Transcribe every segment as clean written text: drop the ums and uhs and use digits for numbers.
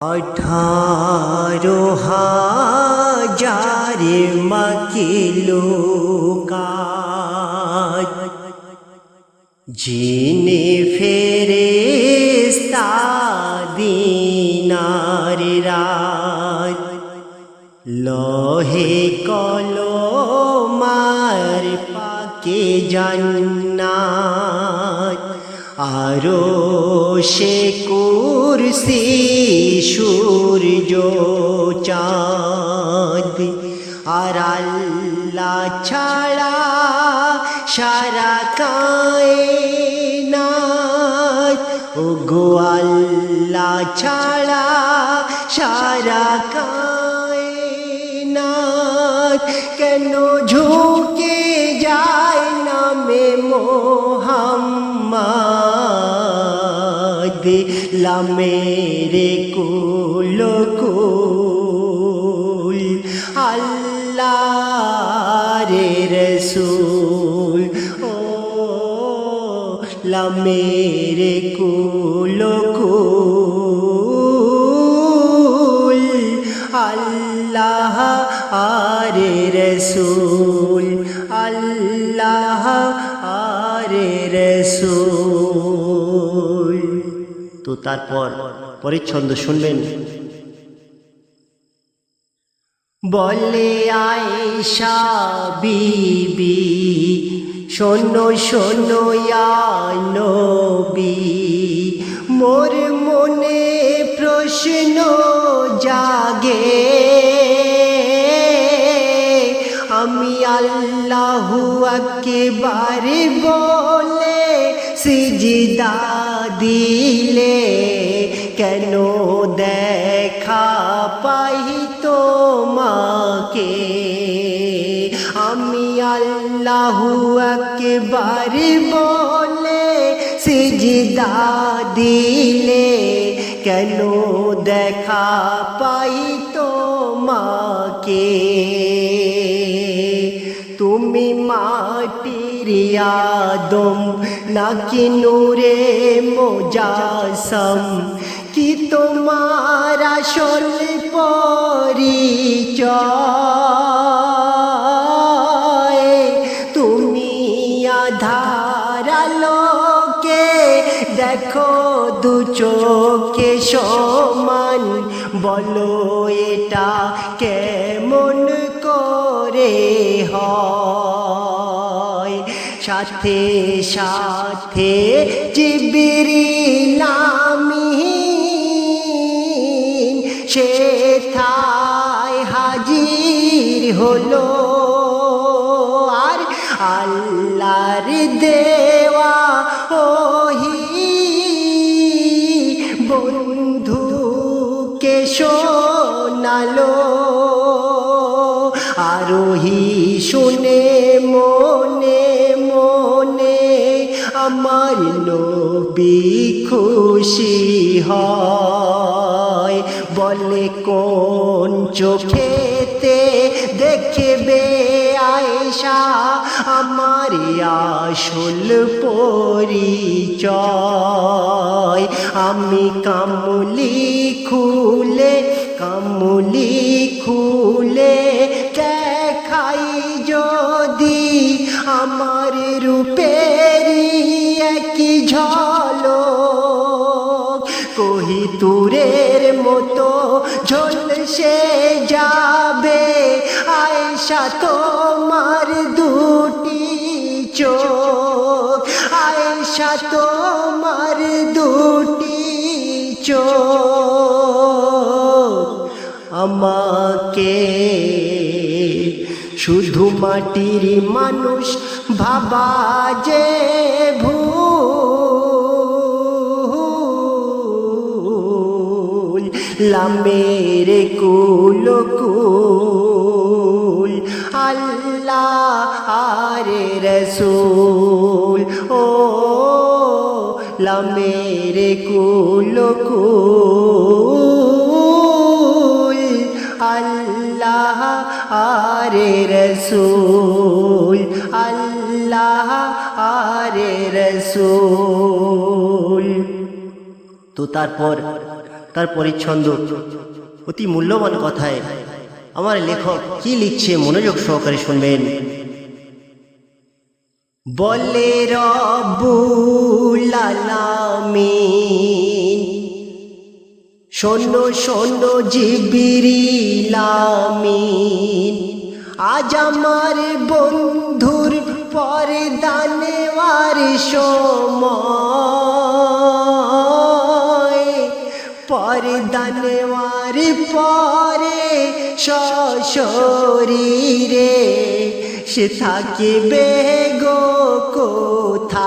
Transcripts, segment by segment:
18,000 मखलूक़ात जिने फेरेस्ता दिनार रात लोहे कलमार पाके जन्नात आरोशे कुर्सी सूरज चाँद আর আল্লাহ ছাড়া সারা কায়নাত ওগো আল্লাহ ছাড়া সারা কায়নাত কেন ঝুঁকে যায় নামে মোহাম্মদ লামেরে কুল কুল আল্লাহরে রসূল ও লামেরে কুল কুল আল্লাহ আরে রসূল আল্লাহ আরে রসূল। তো তারপর পরিচ্ছন্দ শুনবেন। বলে আয়েশা বিবি শোনো শোনো ইয়া নবী মোর মনে প্রশ্ন জাগে আমি আল্লাহু আকবার বলে সিজদা দিলে কেন দেখা পাই তোমাকে আমি আল্লাহু আকবার বলে সিজদা দিলে কেন দেখা পাই তোমাকে তুমি মাটির আদম নাকি নূরে মুজাসম কি তোমার আসল পরিচয় তুমি আধার আলোকে দেখো দু চোখে সমান বলো এটা কেমন করে হয় সাথে সাথে জিবরিল আমিন সেথায় হাজির হলো আর আল্লাহর দেওয়া ওহি বন্ধুকে শোনালো আরোহী শুনে মনে মনে আমার নবী খুশি হয় বলে কোন চোখেতে দেখবে আয়েশা আমার আসল পরিচয় আমি কামলি খুলে দেখাই যদি আমার রূপেরই একই ঝলক কোহিতুরের মতো ঝলসে যাবে আয়েশা তোমার দুটি চোখ আয়েশা তোমার দুটি চোখ আমাকে শুধু মাটির মানুষ ভাবা যে ভুল লামেরে কুল কুল আল্লাহ আরে রসূল ও লামেরে কুল কুল আল্লাহ আরে রসূল আল্লাহ আরে রসূল। তো তারপর তার পরিচ্ছন্দ অতি মূল্যবান কথায় আমার লেখক কি লিখছে মনোযোগ সহকারে শুনবেন। বলে রব্বুল আলামিন, শোনো শোনো জিবরিল আমিন, আজ আমার বন্ধুর পর্দা নেওয়ার সময়, পর্দা নেওয়ার পরে সশরীরে সে থাকিবে গো কোথায়,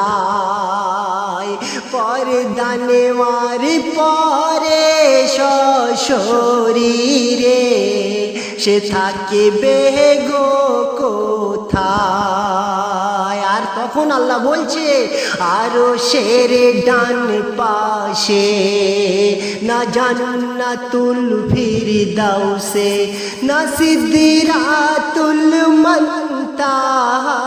পর্দা নেওয়ার পরে সশরীরে সে থাকিবে গো কোথায়। আর তখন আল্লাহ বলছে, আরো শের ডান পাশে না জান্নাতুল ফিরদাউসে না সিদরাতুল মুনতাহা।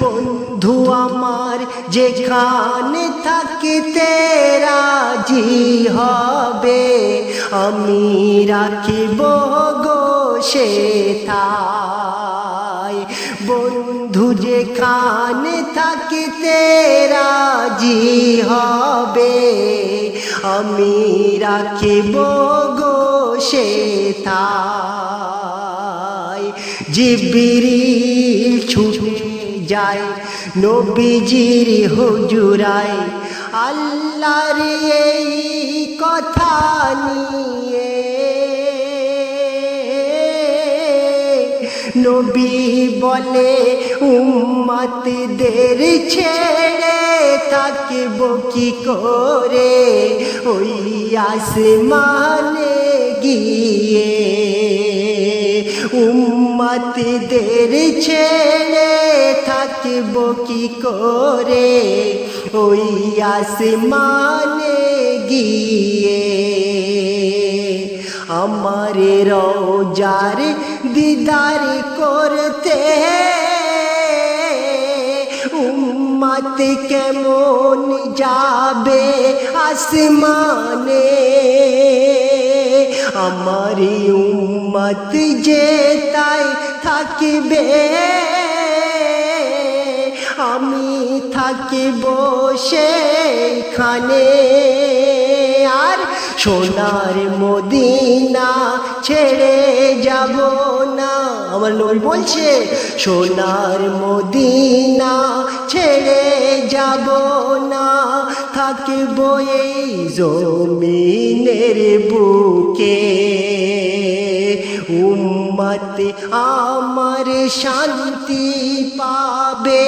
বন্ধু আমার যেখানে থাকিতে রাজি হবে, আমি রাখিব গো সেথায়। বন্ধু যেখানে থাকিতে রাজি হবে, আমি রাখিব গো সেথায়। জিবরিল ছুটে যায় নবীজির হুজুরায়, আল্লাহর এই কথা নিয়ে। নবী বলে, উম্মতদের ছেড়ে থাকব কি করে ওই আসমানে গিয়ে। উম্মতদের ছেড়ে থাকব কি করে ওই আসমানে গিয়ে। আমার রওজার দিদার করতে উম্মত কেমন যাবে আসমানে। আমার উম্মত যে তাই থাকবে, আমি থাকিব সেখানে। আর সোনার মদিনা ছেড়ে যাব না, আমার নবী বলছে, সোনার মদিনা ছেড়ে যাব না, থাকব এই জমিনের বুকে। উম্মত আমার শান্তি পাবে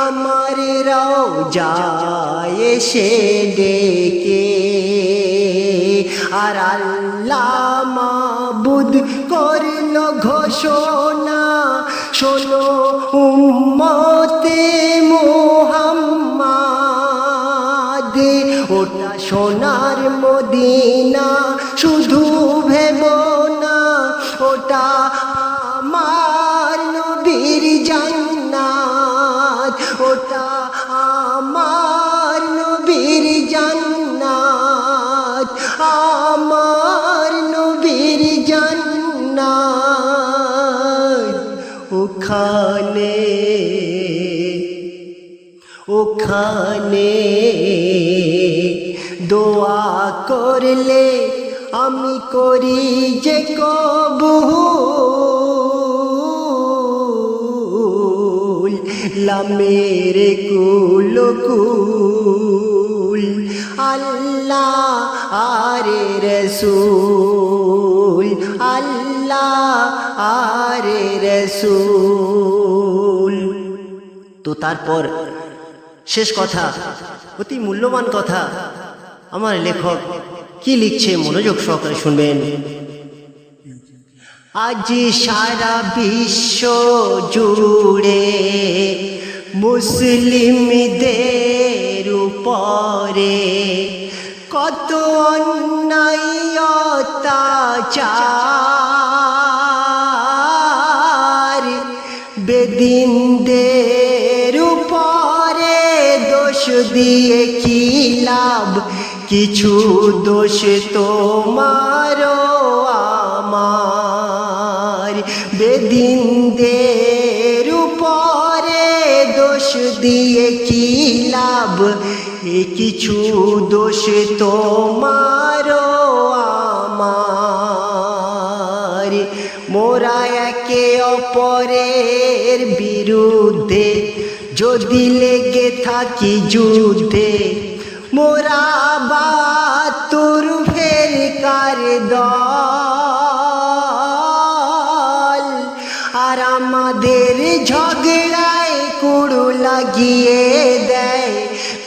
আমার রওজায় এসে ডেকে। আর আল্লাহ মাবুদ করল ঘোষণা, শোনো উম্মতে মুহাম্মদ, ওটা সোনার মদিনা শুধু ভেবো না, ওটা আমার নবীর জান্নাত, ওটা আমার নবীর জান্নাত, আমার নবীর জান্নাত। ওখানে ওখানে দোয়া করলে আমি করি যে কবুল, লামের কুল কুল আল্লাহ আরে রসুল, আল্লাহ আরে রসুল। তো তারপর শেষ কথা, অতি মূল্যবান কথা আমার লেখক কি লিখছে মনোযোগ সহকারে শুনবেন। আজ সারা বিশ্ব জুড়ে মুসলিমদের উপরে কত অন্যায় অত্যাচার, বেদিনদের উপরে দোষ দিয়ে কি লাভ, কিছু দোষ তোমারও আমার। বেদিনদের উপরে দোষ দিয়ে কি লাভ, এ কিছু দোষ তোমারও আমার। মোরা একে অপরের বিরুদ্ধে যদি লেগে থাকি যুদ্ধে, মোরা বাতুর ফেরকার দল। আর আমাদের ঝগড়ায় কুড়ু লাগিয়ে দেয়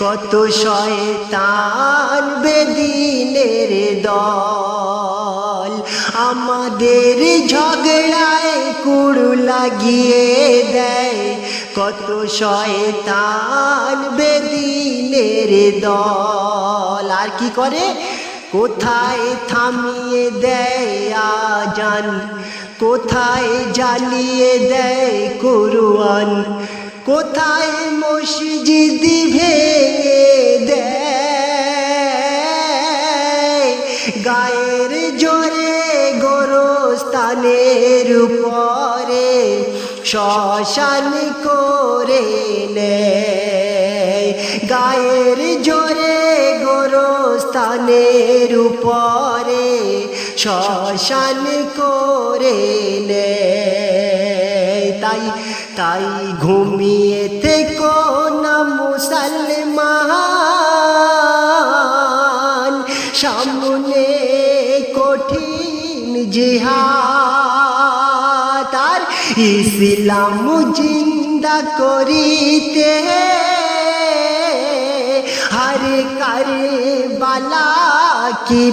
কত শয়তান বেদিনের দল। আমাদের ঝগড়ায় কুড়ু লাগিয়ে দেয় কত শয়তান বেদিনের দল। আর কি করে, কোথায় থামিয়ে দেয় আজান, কোথায় জ্বালিয়ে দেয় কুরআন, কোথায় মসজিদ ভেঙে দেয়। গায়ের জোরে গোরস্থানের উপরে শ্মশান করে নেয়। গায়ের জোরে গোরস্থানের উপরে শ্মশান করে নেয়। তাই ঘুমিয়ে থেকো না মুসলমান, সামনে কঠিন জিহাদ। আর ইসলাম জিন্দা করিতে হর কারবালা কি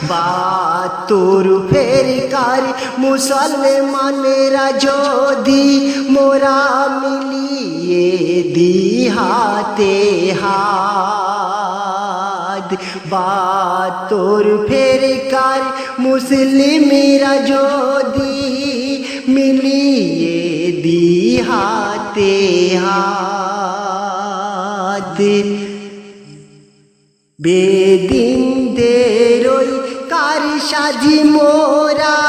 বাতুর ফেরকার মুসলমানেরা যদি মোরা মিলিয়ে দি হাতে হাত। বাতুর ফেরকার মুসলিমেরা যদি মিলিয়ে দি হাতে হাত। বেদিনদের ওই কারসাজি মোরা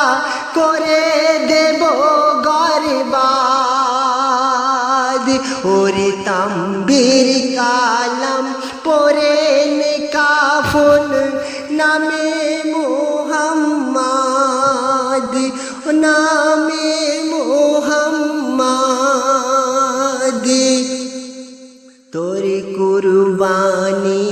করে দেব বরবাদ। ওরে তাম্বির কালাম পরে নে কাফন নামে মুহাম্মদ, নামে মুহাম্মদ। তোর কুরবানি